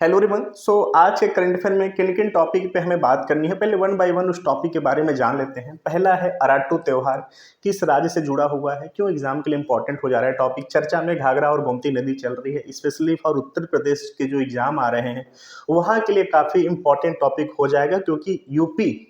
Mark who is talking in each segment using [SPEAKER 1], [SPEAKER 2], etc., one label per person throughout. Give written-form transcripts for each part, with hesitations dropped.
[SPEAKER 1] Hello everyone. आज के current affair में किन किन टॉपिक पे हमें बात करनी है, पहले वन बाय वन उस टॉपिक के बारे में जान लेते हैं। पहला है अराटू त्योहार, किस राज्य से जुड़ा हुआ है, क्यों एग्जाम के लिए इंपॉर्टेंट हो जा रहा है टॉपिक। चर्चा में घाघरा और गोमती नदी चल रही है, स्पेशली फॉर उत्तर प्रदेश के जो एग्जाम आ रहे हैं वहाँ के लिए काफ़ी इंपॉर्टेंट टॉपिक हो जाएगा, क्योंकि यूपी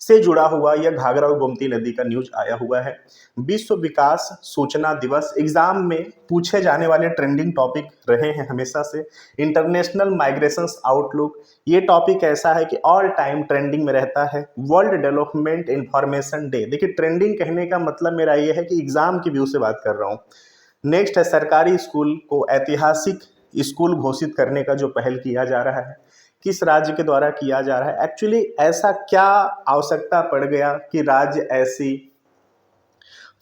[SPEAKER 1] से जुड़ा हुआ यह घाघरा और गोमती नदी का न्यूज आया हुआ है। विश्व विकास सूचना दिवस एग्जाम में पूछे जाने वाले ट्रेंडिंग टॉपिक रहे हैं हमेशा से। इंटरनेशनल माइग्रेशंस आउटलुक, ये टॉपिक ऐसा है कि ऑल टाइम ट्रेंडिंग में रहता है। वर्ल्ड डेवलपमेंट इंफॉर्मेशन डे, देखिए ट्रेंडिंग कहने का मतलब मेरा ये है कि एग्जाम की व्यू से बात कर रहा हूँ। नेक्स्ट है सरकारी स्कूल को ऐतिहासिक स्कूल घोषित करने का जो पहल किया जा रहा है, किस राज्य के द्वारा किया जा रहा है। एक्चुअली ऐसा क्या आवश्यकता पड़ गया कि राज्य ऐसी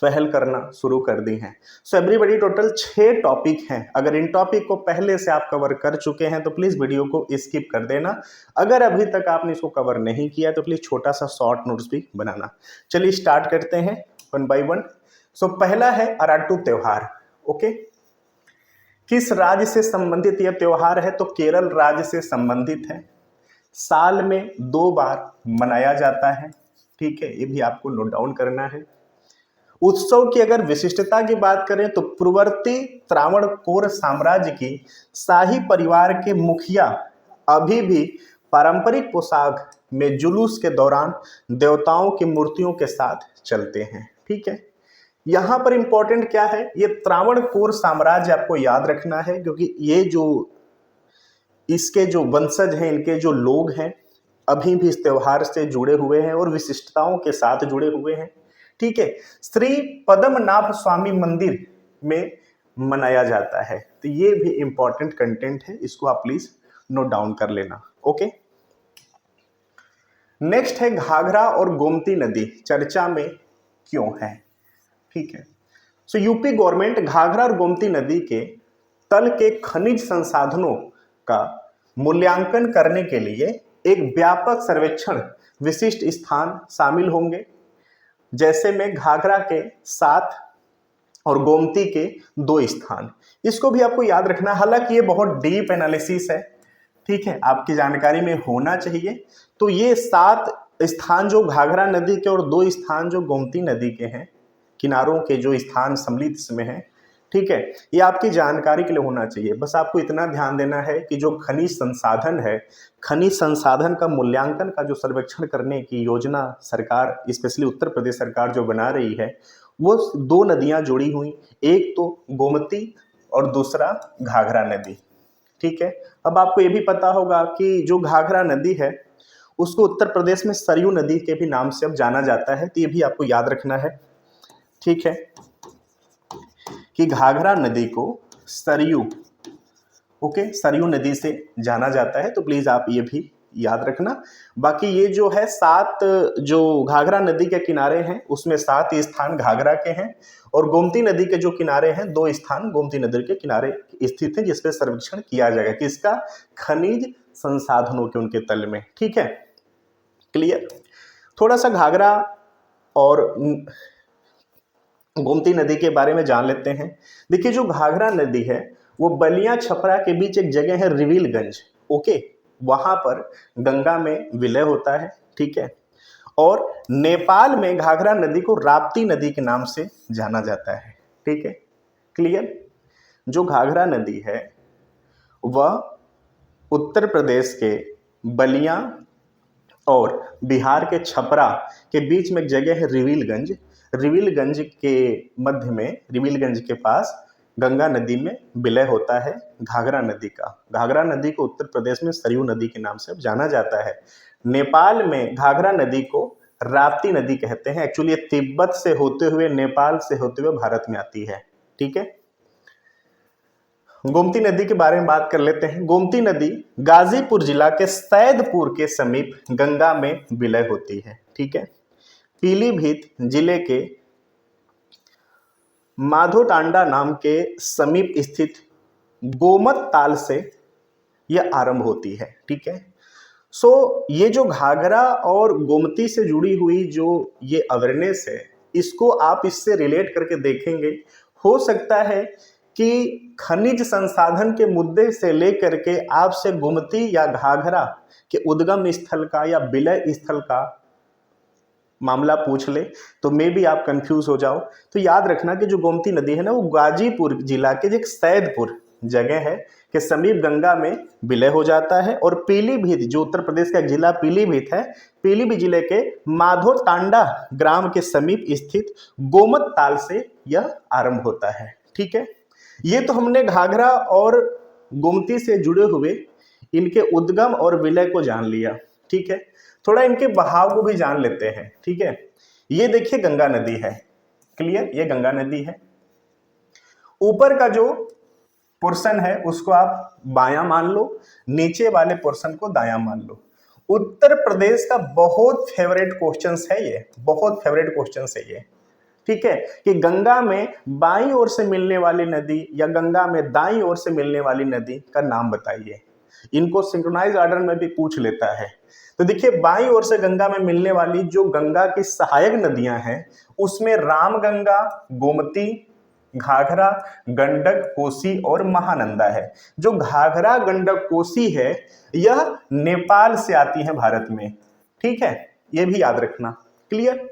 [SPEAKER 1] पहल करना शुरू कर दी हैं। सो एवरीबॉडी टोटल 6 टॉपिक हैं। अगर इन टॉपिक को पहले से आप कवर कर चुके हैं तो प्लीज़ वीडियो को स्किप कर देना। अगर अभी तक आपने इसको कवर नहीं किया तो प्लीज़ छोटा सा शॉर्ट नोट्स भी बनाना। चलिए स्टार्ट करते हैं वन बाय वन। सो पहला है अराटू त्योहार। ओके, किस राज्य से संबंधित यह त्योहार है, तो केरल राज्य से संबंधित है। साल में 2 बार मनाया जाता है, ठीक है, ये भी आपको नोट डाउन करना है। उत्सव की अगर विशिष्टता की बात करें तो पूर्ववर्ती त्रावणकोर साम्राज्य की शाही परिवार के मुखिया अभी भी पारंपरिक पोशाक में जुलूस के दौरान देवताओं की मूर्तियों के साथ चलते हैं, ठीक है। यहाँ पर इंपॉर्टेंट क्या है, ये त्रावणकोर साम्राज्य आपको याद रखना है, क्योंकि ये जो इसके जो वंशज हैं, इनके जो लोग हैं अभी भी इस त्योहार से जुड़े हुए हैं और विशिष्टताओं के साथ जुड़े हुए हैं, ठीक है। श्री पद्मनाभ स्वामी मंदिर में मनाया जाता है, तो ये भी इंपॉर्टेंट कंटेंट है, इसको आप प्लीज नोट डाउन कर लेना। ओके, नेक्स्ट है घाघरा और गोमती नदी चर्चा में क्यों है, ठीक है। सो यूपी गवर्नमेंट घाघरा और गोमती नदी के तल के खनिज संसाधनों का मूल्यांकन करने के लिए एक व्यापक सर्वेक्षण विशिष्ट स्थान शामिल होंगे, जैसे में घाघरा के 7 और गोमती के 2 स्थान। इसको भी आपको याद रखना, हालांकि ये बहुत डीप एनालिसिस है, ठीक है, आपकी जानकारी में होना चाहिए। तो ये 7 स्थान जो घाघरा नदी के और 2 स्थान जो गोमती नदी के हैं, किनारों के जो स्थान सम्मिलित इसमें हैं, ठीक है, ये आपकी जानकारी के लिए होना चाहिए। बस आपको इतना ध्यान देना है कि जो खनिज संसाधन है, खनिज संसाधन का मूल्यांकन का जो सर्वेक्षण करने की योजना सरकार, स्पेशली उत्तर प्रदेश सरकार जो बना रही है, वो 2 नदियां जुड़ी हुई, एक तो गोमती और दूसरा घाघरा नदी, ठीक है। अब आपको ये भी पता होगा कि जो घाघरा नदी है उसको उत्तर प्रदेश में सरयू नदी के भी नाम से अब जाना जाता है, तो ये भी आपको याद रखना है, ठीक है, कि घाघरा नदी को सरयू, ओके, सरयू नदी से जाना जाता है, तो प्लीज आप ये भी याद रखना। बाकी ये जो है 7 जो घाघरा नदी के किनारे हैं उसमें 7 स्थान घाघरा के हैं और गोमती नदी के जो किनारे हैं 2 स्थान गोमती नदी के किनारे स्थित हैं, जिसपे सर्वेक्षण किया जाएगा किसका, खनिज संसाधनों के उनके तल में, ठीक है, क्लियर। थोड़ा सा घाघरा और गोमती नदी के बारे में जान लेते हैं। देखिए जो घाघरा नदी है वो बलिया छपरा के बीच एक जगह है रिविलगंज, ओके, वहां पर गंगा में विलय होता है, ठीक है। और नेपाल में घाघरा नदी को राप्ती नदी के नाम से जाना जाता है, ठीक है, क्लियर। जो घाघरा नदी है वह उत्तर प्रदेश के बलिया और बिहार के छपरा के बीच में एक जगह है रिविलगंज। रिविलगंज के मध्य में, रिविलगंज के पास गंगा नदी में विलय होता है घाघरा नदी का। घाघरा नदी को उत्तर प्रदेश में सरयू नदी के नाम से अब जाना जाता है। नेपाल में घाघरा नदी को राप्ती नदी कहते हैं। एक्चुअली ये तिब्बत से होते हुए, नेपाल से होते हुए भारत में आती है, ठीक है। गोमती नदी के बारे में बात कर लेते हैं। गोमती नदी गाजीपुर जिला के सैदपुर के समीप गंगा में विलय होती है, ठीक है। पीलीभीत जिले के माधोटांडा नाम के समीप स्थित गोमत ताल से यह आरंभ होती है, ठीक है। सो ये जो घाघरा और गोमती से जुड़ी हुई जो ये अवेयरनेस है, इसको आप इससे रिलेट करके देखेंगे, हो सकता है कि खनिज संसाधन के मुद्दे से लेकर के आपसे गोमती या घाघरा के उद्गम स्थल का या विलय स्थल का मामला पूछ ले तो मे भी आप कंफ्यूज हो जाओ। तो याद रखना कि जो गोमती नदी है ना, वो गाजीपुर जिला के एक सैदपुर जगह है के समीप गंगा में विलय हो जाता है। और पीलीभीत, जो उत्तर प्रदेश का जिला पीलीभीत है, पीलीभीत जिले के माधो टांडा ग्राम के समीप स्थित गोमत ताल से यह आरंभ होता है। ठीक है, ये तो हमने घाघरा और गोमती से जुड़े हुए इनके उद्गम और विलय को जान लिया। ठीक है, थोड़ा इनके बहाव को भी जान लेते हैं। ठीक है, ये देखिए गंगा नदी है, क्लियर, ये गंगा नदी है। ऊपर का जो पोर्शन है उसको आप बायां मान लो, नीचे वाले पोर्शन को दायां मान लो। उत्तर प्रदेश का बहुत फेवरेट क्वेश्चन है ये, बहुत फेवरेट क्वेश्चन है ये। ठीक है, कि गंगा में बाईं ओर से मिलने वाली नदी या गंगा में दाईं ओर से मिलने वाली नदी का नाम बताइए। इनको सिंक्रोनाइज ऑर्डर में भी पूछ लेता है। तो देखिए, बाईं ओर से गंगा में मिलने वाली जो गंगा की सहायक नदियां हैं उसमें रामगंगा, गोमती, घाघरा, गंडक, कोसी और महानंदा है। जो घाघरा, गंडक, कोसी है यह नेपाल से आती है भारत में। ठीक है, यह भी याद रखना, क्लियर।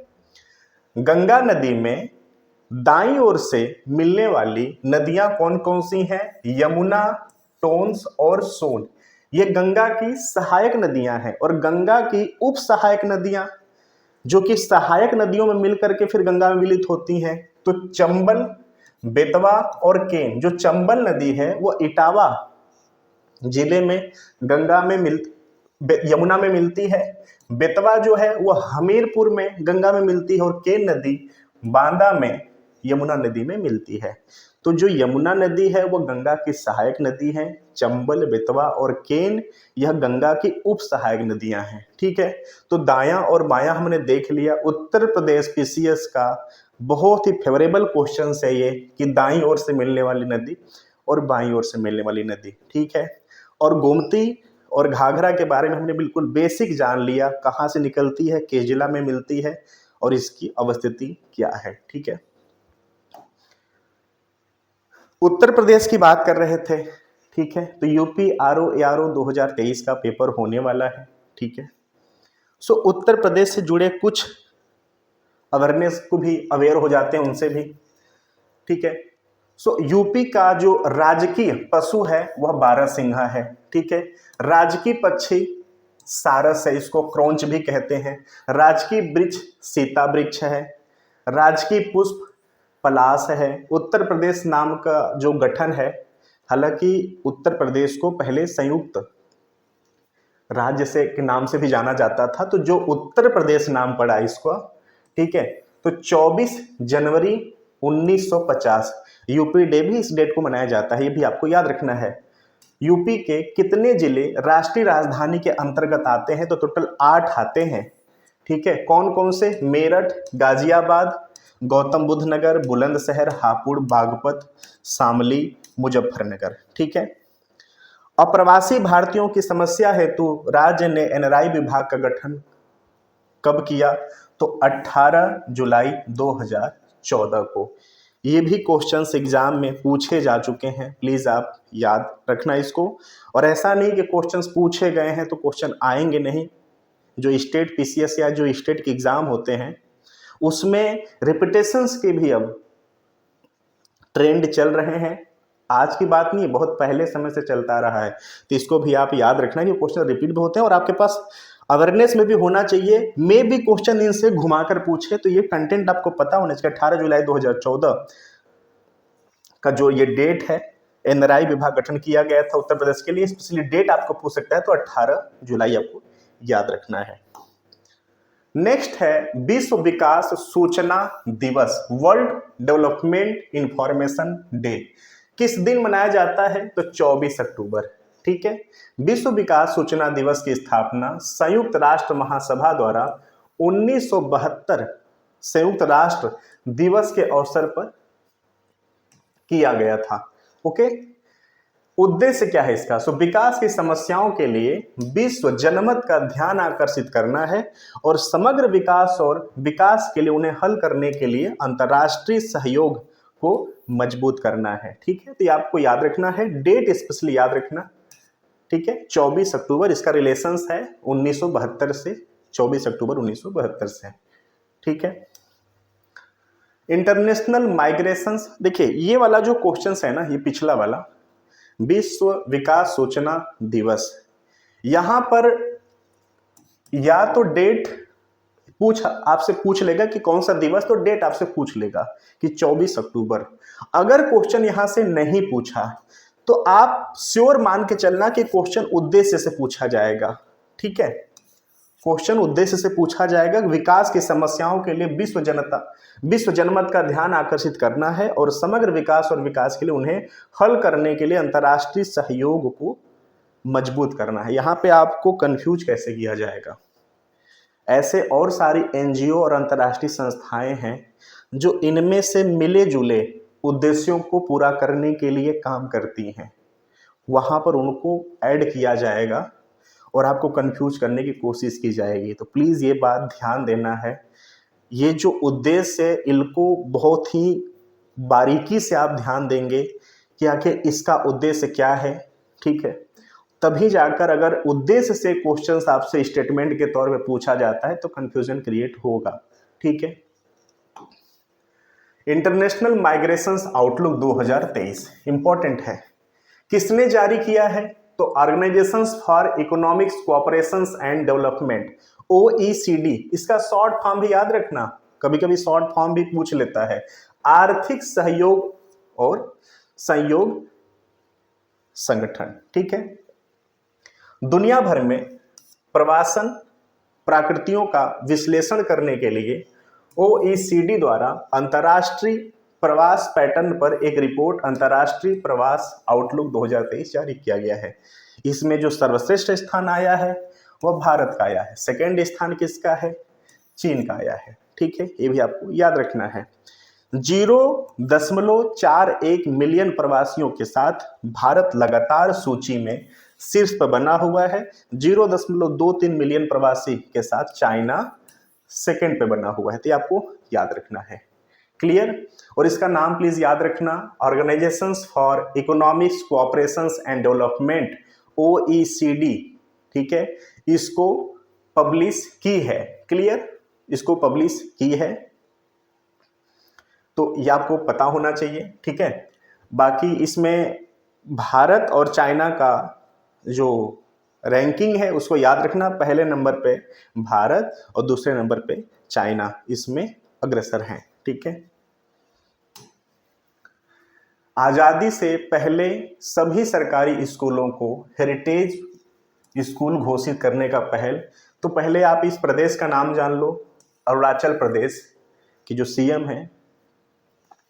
[SPEAKER 1] गंगा नदी में दाईं ओर से मिलने वाली नदियां कौन कौन सी हैं? यमुना, टोंस और सोन। ये गंगा की सहायक नदियां हैं। और गंगा की उप सहायक नदियां जो कि सहायक नदियों में मिलकर के फिर गंगा में विलीत होती हैं, तो चंबल, बेतवा और केन। जो चंबल नदी है वो इटावा जिले में गंगा में यमुना में मिलती है। बेतवा जो है वो हमीरपुर में गंगा में मिलती है। और केन नदी बांदा में यमुना नदी में मिलती है। तो जो यमुना नदी है वो गंगा की सहायक नदी है। चंबल, बेतवा और केन यह गंगा की उप सहायक नदियां हैं। ठीक है, तो दायां और बायां हमने देख लिया। उत्तर प्रदेश पीसीएस का बहुत ही फेवरेबल क्वेश्चन है ये, कि दाईं ओर से मिलने वाली नदी और बाईं ओर से मिलने वाली नदी। ठीक है, और गोमती और घाघरा के बारे में हमने बिल्कुल बेसिक जान लिया, कहाँ से निकलती है, किस जिला में मिलती है और इसकी अवस्थिति क्या है। ठीक है, उत्तर प्रदेश की बात कर रहे थे। ठीक है, तो यूपी आरओ एआरओ 2023 का पेपर होने वाला है। ठीक है, सो उत्तर प्रदेश से जुड़े कुछ अवेयरनेस को भी अवेयर हो जाते हैं उनसे भी। ठीक है, सो यूपी का जो राजकीय पशु है वह बारहसिंघा है। ठीक है, राजकीय पक्षी सारस है, इसको क्रौंच भी कहते हैं। राजकीय वृक्ष सीता वृक्ष है। राजकीय पुष्प पलाश है। उत्तर प्रदेश नाम का जो गठन है, हालांकि उत्तर प्रदेश को पहले संयुक्त राज्य से के नाम से भी जाना जाता था, तो जो उत्तर प्रदेश नाम पड़ा इसको। ठीक है, तो 24 जनवरी 1950 यूपी डे भी इस डेट को मनाया जाता है, ये भी आपको याद रखना है। यूपी के कितने जिले राष्ट्रीय राजधानी के अंतर्गत आते हैं? तो टोटल 8 आते हैं। ठीक है, कौन कौन से? मेरठ, गाजियाबाद, गौतम बुद्ध नगर, बुलंदशहर, हापुड़, बागपत, शामली, मुजफ्फरनगर। ठीक है, अप्रवासी भारतीयों की समस्या हेतु राज्य ने एनआरआई विभाग का गठन कब किया? तो 18 जुलाई 2014 को। ये भी क्वेश्चंस एग्जाम में पूछे जा चुके हैं, प्लीज आप याद रखना इसको। और ऐसा नहीं कि क्वेश्चंस पूछे गए हैं तो क्वेश्चन आएंगे नहीं। जो स्टेट पीसीएस या जो स्टेट के एग्जाम होते हैं उसमें रिपीटेशंस के भी अब ट्रेंड चल रहे हैं। आज की बात नहीं, बहुत पहले समय से चलता रहा है। तो इसको भी आप याद रखना कि क्वेश्चन रिपीट भी होते हैं और आपके पास अवेयरनेस में भी होना चाहिए। मे भी क्वेश्चन इनसे घुमाकर पूछे, तो ये कंटेंट आपको पता होना चाहिए। 18 जुलाई 2014 का जो ये डेट है, एनआरआई विभाग गठन किया गया था उत्तर प्रदेश के लिए। स्पेशली डेट आपको पूछ सकता है, तो 18 जुलाई आपको याद रखना है। नेक्स्ट है विश्व विकास सूचना दिवस, वर्ल्ड डेवलपमेंट इंफॉर्मेशन डे। किस दिन मनाया जाता है? तो 24 अक्टूबर। ठीक है, विश्व विकास सूचना दिवस की स्थापना संयुक्त राष्ट्र महासभा द्वारा 1972 संयुक्त राष्ट्र दिवस के अवसर पर किया गया था। ओके, उद्देश्य क्या है इसका? सो विकास की समस्याओं के लिए विश्व जनमत का ध्यान आकर्षित करना है और समग्र विकास और विकास के लिए उन्हें हल करने के लिए अंतर्राष्ट्रीय सहयोग को मजबूत करना है। ठीक है, तो ये आपको याद रखना है, डेट स्पेशली याद रखना। ठीक है, 24 अक्टूबर, इसका रिलेशंस है 1972 से, 24 अक्टूबर 1972 से। ठीक है, इंटरनेशनल माइग्रेशंस, देखिए ये वाला जो क्वेश्चन है ना, ये पिछला वाला, विश्व विकास सूचना दिवस, यहां पर या तो डेट आपसे पूछ लेगा कि कौन सा दिवस, तो डेट आपसे पूछ लेगा कि 24 अक्टूबर। अगर क्वेश्चन यहां से नहीं पूछा तो आप श्योर मान के चलना कि क्वेश्चन उद्देश्य से पूछा जाएगा। ठीक है, क्वेश्चन उद्देश्य से पूछा जाएगा। विकास की समस्याओं के लिए विश्व जनमत का ध्यान आकर्षित करना है और समग्र विकास और विकास के लिए उन्हें हल करने के लिए अंतर्राष्ट्रीय सहयोग को मजबूत करना है। यहाँ पे आपको कंफ्यूज कैसे किया जाएगा, ऐसे और सारी एनजीओ और अंतर्राष्ट्रीय संस्थाएं हैं जो इनमें से मिले जुले उद्देश्यों को पूरा करने के लिए काम करती हैं, वहाँ पर उनको ऐड किया जाएगा और आपको कंफ्यूज करने की कोशिश की जाएगी। तो प्लीज़ ये बात ध्यान देना है, ये जो उद्देश्य है इनको बहुत ही बारीकी से आप ध्यान देंगे कि आखिर इसका उद्देश्य क्या है। ठीक है, तभी जाकर अगर उद्देश्य से क्वेश्चंस आपसे स्टेटमेंट के तौर पे पूछा जाता है तो कंफ्यूजन क्रिएट होगा। ठीक है, इंटरनेशनल माइग्रेशंस आउटलुक 2023 इंपॉर्टेंट है, किसने जारी किया है? तो organisations for economics cooperation and development, OECD, इसका शॉर्ट फॉर्म भी याद रखना, कभी कभी शॉर्ट फॉर्म भी पूछ लेता है, आर्थिक सहयोग और संयोग संगठन। ठीक है, दुनिया भर में प्रवासन प्रकृतियों का विश्लेषण करने के लिए OECD द्वारा अंतर्राष्ट्रीय प्रवास पैटर्न पर एक रिपोर्ट अंतर्राष्ट्रीय प्रवास आउटलुक 2023 जारी किया गया है। इसमें जो सर्वश्रेष्ठ स्थान आया है वह भारत का आया है, सेकंड स्थान किसका है? चीन का आया है। ठीक है, ये भी आपको याद रखना है। 0.41 मिलियन प्रवासियों के साथ भारत लगातार सूची में शीर्ष पर बना हुआ है। 0.23 मिलियन प्रवासी के साथ चाइना सेकंड पे बना हुआ है। तो ये आपको याद रखना है। क्लियर? और इसका नाम प्लीज याद रखना, organisations for economics cooperations and development, OECD। ठीक है, इसको पब्लिश की है। क्लियर? इसको पब्लिश की है, तो ये आपको पता होना चाहिए। ठीक है, बाकी इसमें भारत और चाइना का जो रैंकिंग है उसको याद रखना, पहले नंबर पे भारत और दूसरे नंबर पे चाइना इसमें अग्रसर हैं। ठीक है, आजादी से पहले सभी सरकारी स्कूलों को हेरिटेज स्कूल घोषित करने का पहल, तो पहले आप इस प्रदेश का नाम जान लो। अरुणाचल प्रदेश की जो CM है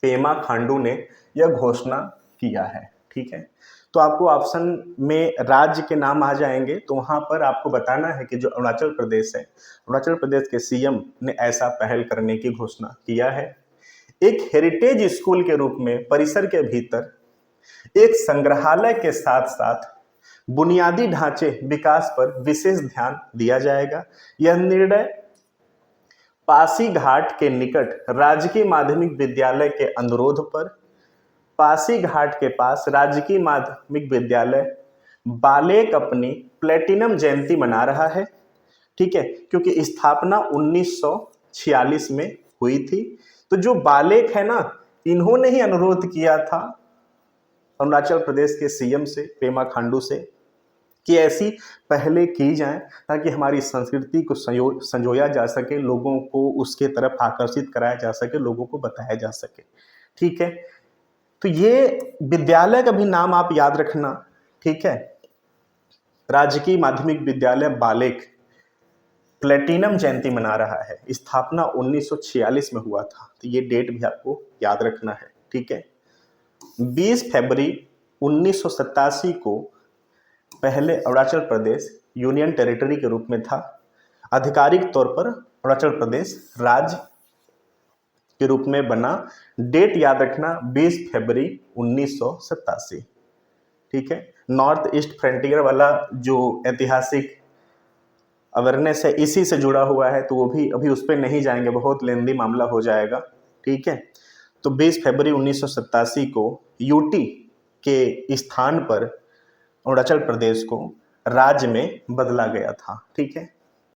[SPEAKER 1] पेमा खांडू ने यह घोषणा किया है। ठीक है, तो आपको ऑप्शन में राज्य के नाम आ जाएंगे, तो वहां पर आपको बताना है कि जो अरुणाचल प्रदेश है, अरुणाचल प्रदेश के CM ने ऐसा पहल करने की घोषणा किया है। एक हेरिटेज स्कूल के रूप में परिसर के भीतर एक संग्रहालय के साथ साथ बुनियादी ढांचे विकास पर विशेष ध्यान दिया जाएगा। यह निर्णय पासीघाट के निकट राजकीय माध्यमिक विद्यालय के अनुरोध पर पासीघाट के पास राजकीय माध्यमिक विद्यालय बालेक अपनी प्लेटिनम जयंती मना रहा है। ठीक है, क्योंकि स्थापना 1946 में हुई थी। तो जो बालेक है ना, इन्होंने ही अनुरोध किया था अरुणाचल प्रदेश के CM से, पेमा खांडू से, कि ऐसी पहले की जाए ताकि हमारी संस्कृति को संजोया जा सके, लोगों को उसके तरफ आकर्षित कराया जा सके, लोगों को बताया जा सके। ठीक है, तो ये विद्यालय का भी नाम आप याद रखना। ठीक है, राजकीय माध्यमिक विद्यालय बालेक प्लेटिनम जयंती मना रहा है, स्थापना 1946 में हुआ था, तो ये डेट भी आपको याद रखना है। ठीक है, 20 फरवरी 1987 को पहले अरुणाचल प्रदेश यूनियन टेरिटरी के रूप में था, आधिकारिक तौर पर अरुणाचल प्रदेश राज्य के रूप में बना। डेट याद रखना 20 फरवरी 1987। ठीक है, नॉर्थ ईस्ट फ्रंटियर वाला जो ऐतिहासिक अवेयरनेस है इसी से जुड़ा हुआ है, तो वो भी अभी उस पर नहीं जाएंगे, बहुत लेंदी मामला हो जाएगा। ठीक है, तो 20 फरवरी 1987 को यूटी के स्थान पर अरुणाचल प्रदेश को राज्य में बदला गया था। ठीक है,